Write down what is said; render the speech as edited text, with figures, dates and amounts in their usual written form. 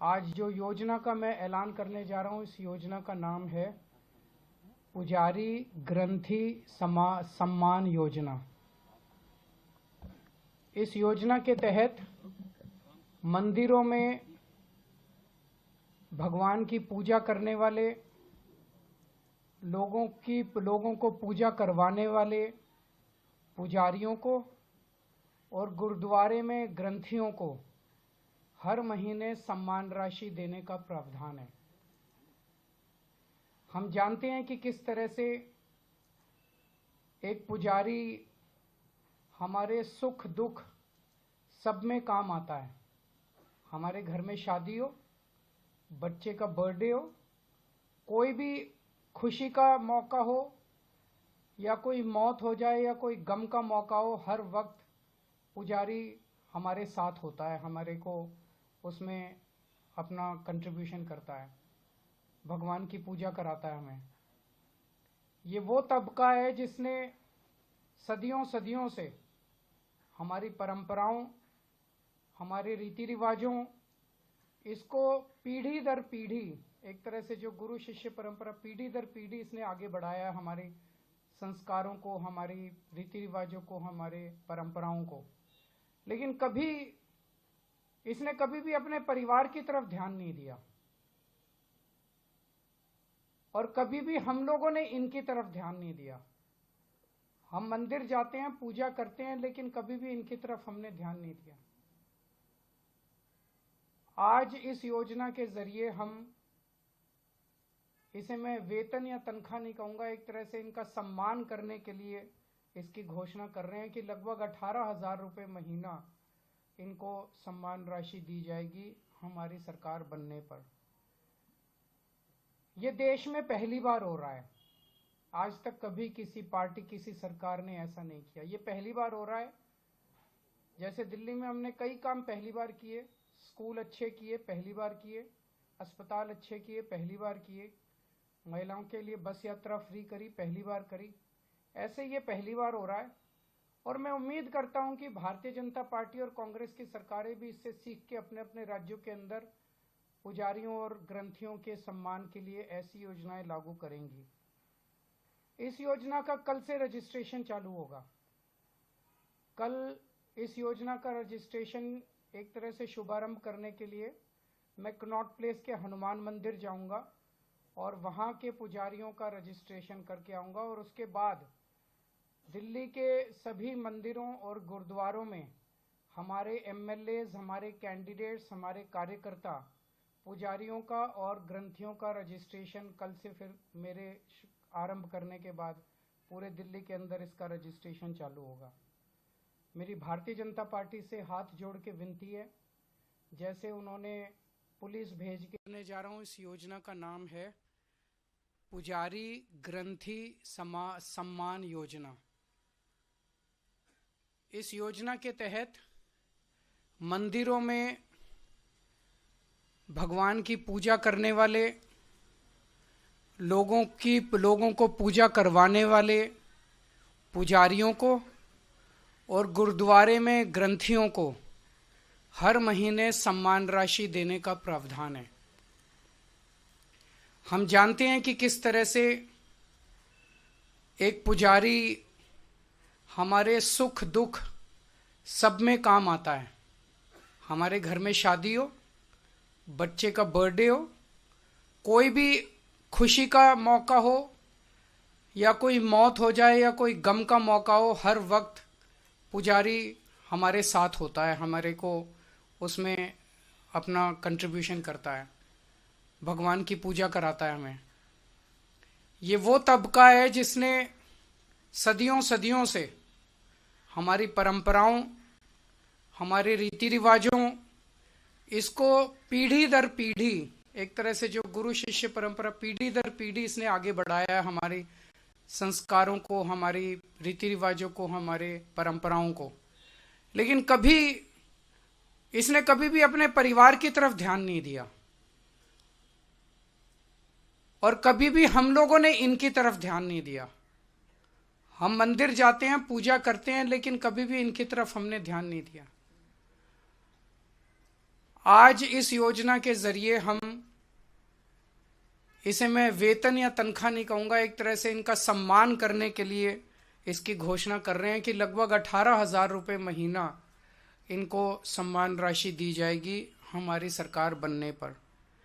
आज जो योजना का मैं ऐलान करने जा रहा हूँ, इस योजना का नाम है पुजारी ग्रंथी सम्मान योजना। इस योजना के तहत मंदिरों में भगवान की पूजा करने वाले लोगों को पूजा करवाने वाले पुजारियों को और गुरुद्वारे में ग्रंथियों को हर महीने सम्मान राशि देने का प्रावधान है। हम जानते हैं कि किस तरह से एक पुजारी हमारे सुख दुख सब में काम आता है। हमारे घर में शादी हो, बच्चे का बर्थडे हो, कोई भी खुशी का मौका हो या कोई मौत हो जाए या कोई गम का मौका हो, हर वक्त पुजारी हमारे साथ होता है, हमारे को उसमें अपना कंट्रीब्यूशन करता है, भगवान की पूजा कराता है हमें। ये वो तबका है जिसने सदियों सदियों से हमारी परंपराओं, हमारे रीति रिवाजों, इसको पीढ़ी दर पीढ़ी, एक तरह से जो गुरु शिष्य परंपरा पीढ़ी दर पीढ़ी इसने आगे बढ़ाया है, हमारे संस्कारों को, हमारी रीति रिवाजों को, हमारे परंपराओं को। लेकिन इसने कभी भी अपने परिवार की तरफ ध्यान नहीं दिया और कभी भी हम लोगों ने इनकी तरफ ध्यान नहीं दिया। हम मंदिर जाते हैं, पूजा करते हैं, लेकिन कभी भी इनकी तरफ हमने ध्यान नहीं दिया। आज इस योजना के जरिए इसे मैं वेतन या तनख्वाह नहीं कहूंगा, एक तरह से इनका सम्मान करने के लिए इसकी घोषणा कर रहे हैं कि लगभग 18,000 रुपये महीना इनको सम्मान राशि दी जाएगी हमारी सरकार बनने पर। यह देश में पहली बार हो रहा है। आज तक कभी किसी पार्टी, किसी सरकार ने ऐसा नहीं किया। ये पहली बार हो रहा है। जैसे दिल्ली में हमने कई काम पहली बार किए, स्कूल अच्छे किए, पहली बार किए, अस्पताल अच्छे किए, पहली बार किए, महिलाओं के लिए बस यात्रा फ्री करी, पहली बार करी। ऐसे ये पहली बार हो रहा है और मैं उम्मीद करता हूं कि भारतीय जनता पार्टी और कांग्रेस की सरकारें भी इससे सीख के अपने अपने राज्यों के अंदर पुजारियों और ग्रंथियों के सम्मान के लिए ऐसी योजनाएं लागू करेंगी। इस योजना का कल से रजिस्ट्रेशन चालू होगा। कल इस योजना का रजिस्ट्रेशन एक तरह से शुभारंभ करने के लिए मैं कनॉट प्लेस के हनुमान मंदिर जाऊंगा और वहां के पुजारियों का रजिस्ट्रेशन करके आऊंगा और उसके बाद दिल्ली के सभी मंदिरों और गुरुद्वारों में हमारे एमएलएज, हमारे कैंडिडेट्स, हमारे कार्यकर्ता पुजारियों का और ग्रंथियों का रजिस्ट्रेशन कल से फिर मेरे आरंभ करने के बाद पूरे दिल्ली के अंदर इसका रजिस्ट्रेशन चालू होगा। मेरी भारतीय जनता पार्टी से हाथ जोड़ के विनती है, जैसे उन्होंने पुलिस भेज के करने जा रहा हूँ। इस योजना का नाम है पुजारी ग्रंथी सम्मान योजना। इस योजना के तहत मंदिरों में भगवान की पूजा करने वाले लोगों को पूजा करवाने वाले पुजारियों को और गुरुद्वारे में ग्रंथियों को हर महीने सम्मान राशि देने का प्रावधान है। हम जानते हैं कि किस तरह से एक पुजारी हमारे सुख दुख सब में काम आता है। हमारे घर में शादी हो, बच्चे का बर्थडे हो, कोई भी खुशी का मौका हो या कोई मौत हो जाए या कोई गम का मौका हो, हर वक्त पुजारी हमारे साथ होता है, हमारे को उसमें अपना कंट्रीब्यूशन करता है, भगवान की पूजा कराता है हमें। ये वो तबका है जिसने सदियों सदियों से हमारी परंपराओं, हमारे रीति रिवाजों, इसको पीढ़ी दर पीढ़ी, एक तरह से जो गुरु शिष्य परंपरा पीढ़ी दर पीढ़ी इसने आगे बढ़ाया है, हमारी संस्कारों को, हमारी रीति रिवाजों को, हमारे परंपराओं को। लेकिन इसने कभी भी अपने परिवार की तरफ ध्यान नहीं दिया और कभी भी हम लोगों ने इनकी तरफ ध्यान नहीं दिया। हम मंदिर जाते हैं, पूजा करते हैं, लेकिन कभी भी इनकी तरफ हमने ध्यान नहीं दिया। आज इस योजना के जरिए हम, इसे मैं वेतन या तनख्वाह नहीं कहूँगा, एक तरह से इनका सम्मान करने के लिए इसकी घोषणा कर रहे हैं कि लगभग 18,000 रुपये महीना इनको सम्मान राशि दी जाएगी हमारी सरकार बनने पर।